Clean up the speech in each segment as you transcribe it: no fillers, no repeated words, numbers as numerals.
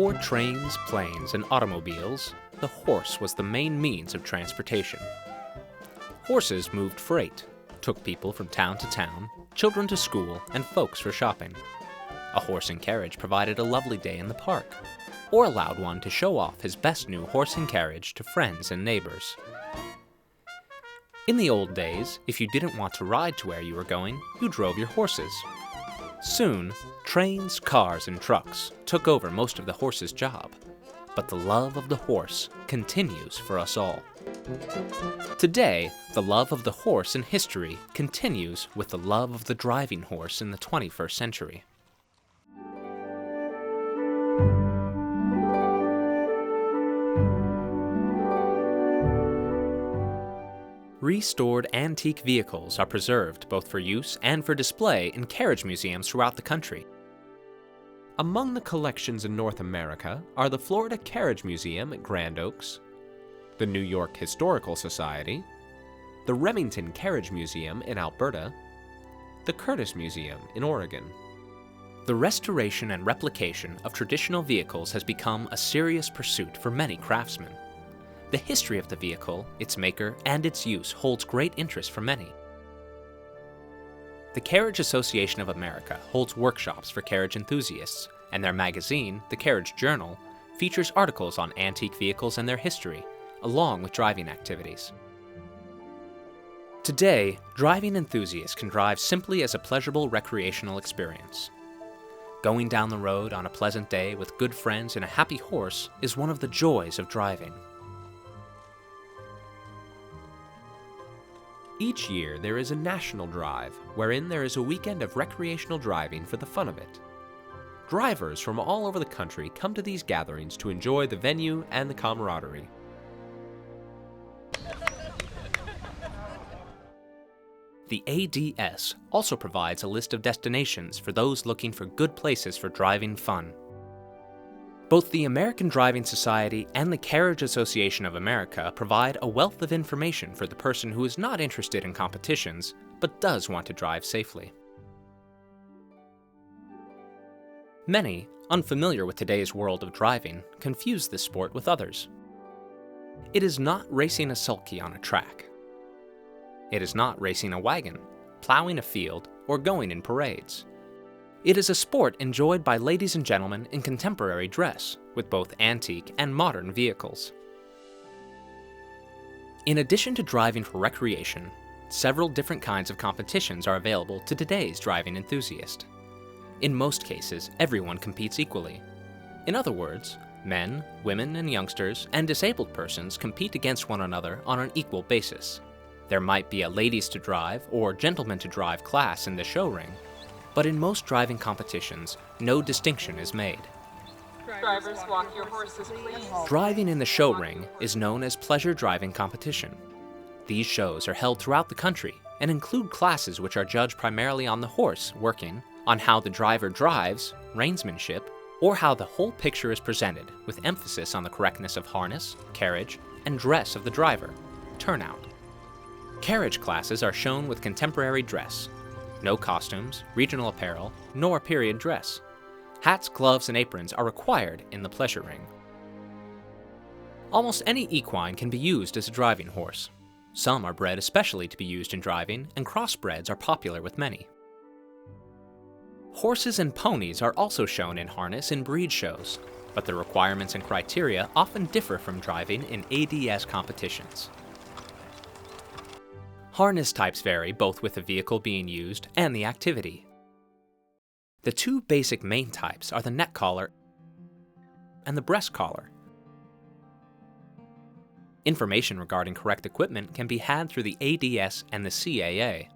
Before trains, planes, and automobiles, the horse was the main means of transportation. Horses moved freight, took people from town to town, children to school, and folks for shopping. A horse and carriage provided a lovely day in the park, or allowed one to show off his best new horse and carriage to friends and neighbors. In the old days, if you didn't want to ride to where you were going, you drove your horses. Soon, trains, cars, and trucks took over most of the horse's job, but the love of the horse continues for us all. Today, the love of the horse in history continues with the love of the driving horse in the 21st century. Restored antique vehicles are preserved both for use and for display in carriage museums throughout the country. Among the collections in North America are the Florida Carriage Museum at Grand Oaks, the New York Historical Society, the Remington Carriage Museum in Alberta, the Curtis Museum in Oregon. The restoration and replication of traditional vehicles has become a serious pursuit for many craftsmen. The history of the vehicle, its maker, and its use holds great interest for many. The Carriage Association of America holds workshops for carriage enthusiasts, and their magazine, the Carriage Journal, features articles on antique vehicles and their history, along with driving activities. Today, driving enthusiasts can drive simply as a pleasurable recreational experience. Going down the road on a pleasant day with good friends and a happy horse is one of the joys of driving. Each year there is a national drive, wherein there is a weekend of recreational driving for the fun of it. Drivers from all over the country come to these gatherings to enjoy the venue and the camaraderie. The ADS also provides a list of destinations for those looking for good places for driving fun. Both the American Driving Society and the Carriage Association of America provide a wealth of information for the person who is not interested in competitions, but does want to drive safely. Many, unfamiliar with today's world of driving, confuse this sport with others. It is not racing a sulky on a track. It is not racing a wagon, plowing a field, or going in parades. It is a sport enjoyed by ladies and gentlemen in contemporary dress, with both antique and modern vehicles. In addition to driving for recreation, several different kinds of competitions are available to today's driving enthusiast. In most cases, everyone competes equally. In other words, men, women, and youngsters, and disabled persons compete against one another on an equal basis. There might be a ladies to drive or gentlemen to drive class in the show ring, but in most driving competitions, no distinction is made. Drivers, walk your horses, please. Driving in the show ring is known as pleasure driving competition. These shows are held throughout the country and include classes which are judged primarily on the horse working, on how the driver drives, reinsmanship, or how the whole picture is presented, with emphasis on the correctness of harness, carriage, and dress of the driver, turnout. Carriage classes are shown with contemporary dress. No costumes, regional apparel, nor period dress. Hats, gloves, and aprons are required in the pleasure ring. Almost any equine can be used as a driving horse. Some are bred especially to be used in driving, and crossbreds are popular with many. Horses and ponies are also shown in harness in breed shows, but the requirements and criteria often differ from driving in ADS competitions. Harness types vary both with the vehicle being used and the activity. The two basic main types are the neck collar and the breast collar. Information regarding correct equipment can be had through the ADS and the CAA.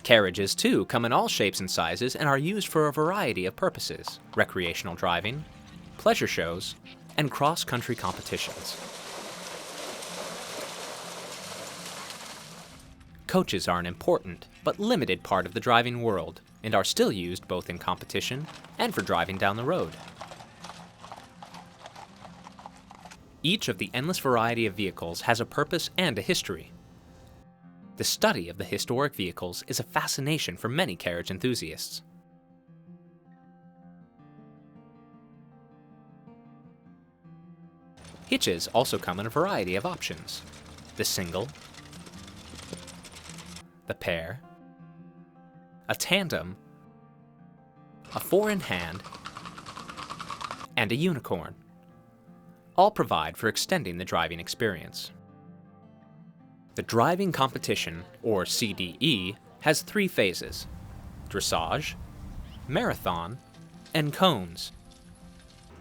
Carriages, too, come in all shapes and sizes and are used for a variety of purposes: recreational driving, pleasure shows, and cross-country competitions. Coaches are an important, but limited part of the driving world, and are still used both in competition and for driving down the road. Each of the endless variety of vehicles has a purpose and a history. The study of the historic vehicles is a fascination for many carriage enthusiasts. Hitches also come in a variety of options: the single, the pair, a tandem, a four-in-hand, and a unicorn. All provide for extending the driving experience. The driving competition, or CDE, has 3 phases: dressage, marathon, and cones.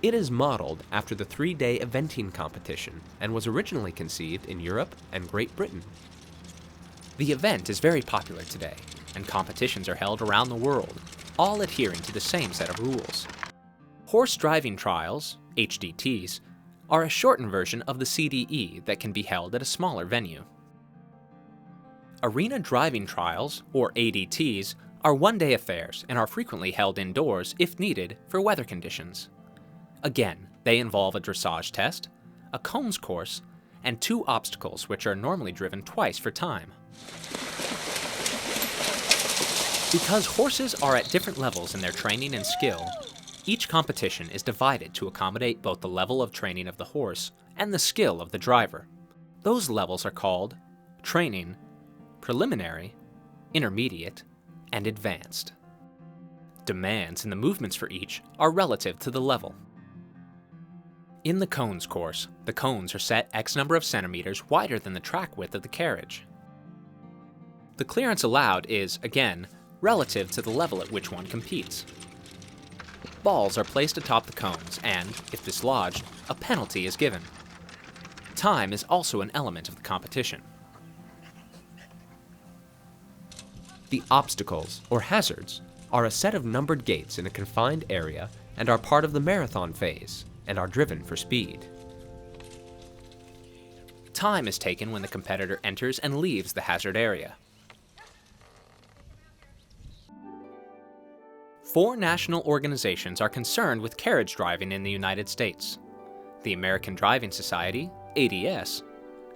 It is modeled after the 3-day eventing competition and was originally conceived in Europe and Great Britain. The event is very popular today, and competitions are held around the world, all adhering to the same set of rules. Horse driving trials, HDTs, are a shortened version of the CDE that can be held at a smaller venue. Arena driving trials, or ADTs, are one-day affairs and are frequently held indoors if needed for weather conditions. Again, they involve a dressage test, a cones course, and 2 obstacles which are normally driven twice for time. Because horses are at different levels in their training and skill, each competition is divided to accommodate both the level of training of the horse and the skill of the driver. Those levels are called training, preliminary, intermediate, and advanced. Demands in the movements for each are relative to the level. In the cones course, the cones are set X number of centimeters wider than the track width of the carriage. The clearance allowed is, again, relative to the level at which one competes. Balls are placed atop the cones and, if dislodged, a penalty is given. Time is also an element of the competition. The obstacles, or hazards, are a set of numbered gates in a confined area and are part of the marathon phase and are driven for speed. Time is taken when the competitor enters and leaves the hazard area. 4 national organizations are concerned with carriage driving in the United States: the American Driving Society, ADS,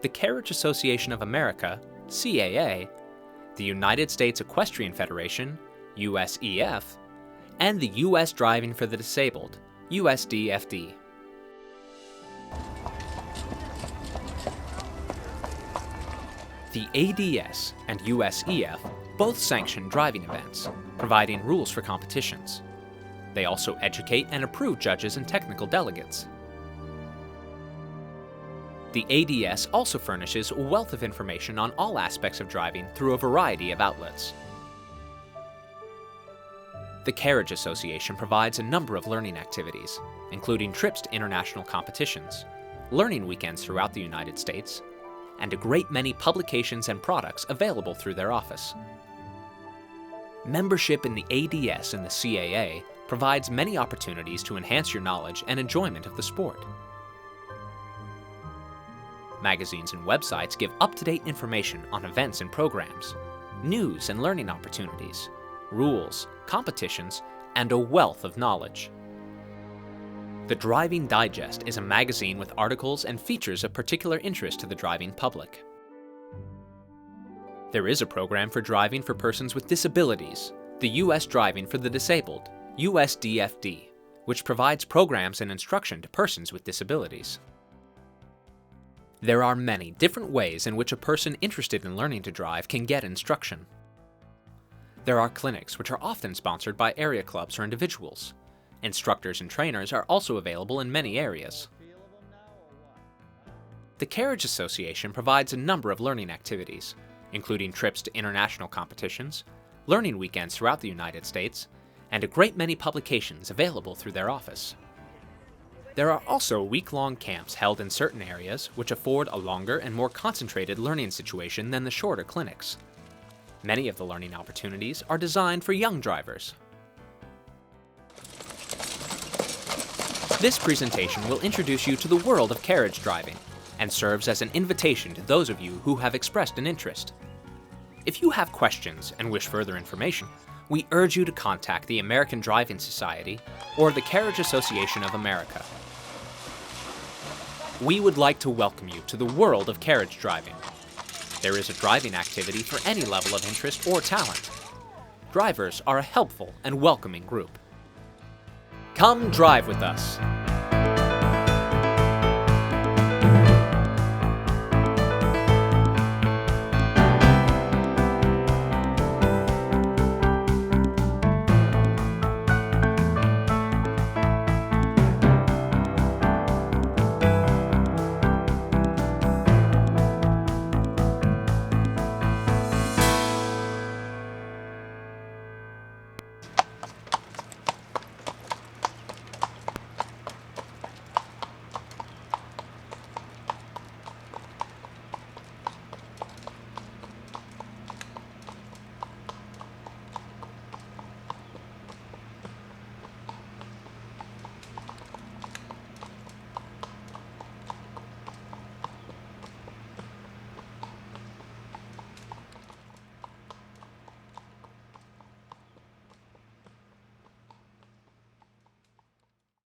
the Carriage Association of America, CAA, the United States Equestrian Federation, USEF, and the U.S. Driving for the Disabled, USDFD. The ADS and USEF both sanction driving events, providing rules for competitions. They also educate and approve judges and technical delegates. The ADS also furnishes a wealth of information on all aspects of driving through a variety of outlets. The Carriage Association provides a number of learning activities, including trips to international competitions, learning weekends throughout the United States, and a great many publications and products available through their office. Membership in the ADS and the CAA provides many opportunities to enhance your knowledge and enjoyment of the sport. Magazines and websites give up-to-date information on events and programs, news and learning opportunities, rules, competitions, and a wealth of knowledge. The Driving Digest is a magazine with articles and features of particular interest to the driving public. There is a program for driving for persons with disabilities, the U.S. Driving for the Disabled, USDFD, which provides programs and instruction to persons with disabilities. There are many different ways in which a person interested in learning to drive can get instruction. There are clinics which are often sponsored by area clubs or individuals. Instructors and trainers are also available in many areas. The Carriage Association provides a number of learning activities, including trips to international competitions, learning weekends throughout the United States, and a great many publications available through their office. There are also week-long camps held in certain areas which afford a longer and more concentrated learning situation than the shorter clinics. Many of the learning opportunities are designed for young drivers. This presentation will introduce you to the world of carriage driving and serves as an invitation to those of you who have expressed an interest. If you have questions and wish further information, we urge you to contact the American Driving Society or the Carriage Association of America. We would like to welcome you to the world of carriage driving. There is a driving activity for any level of interest or talent. Drivers are a helpful and welcoming group. Come drive with us.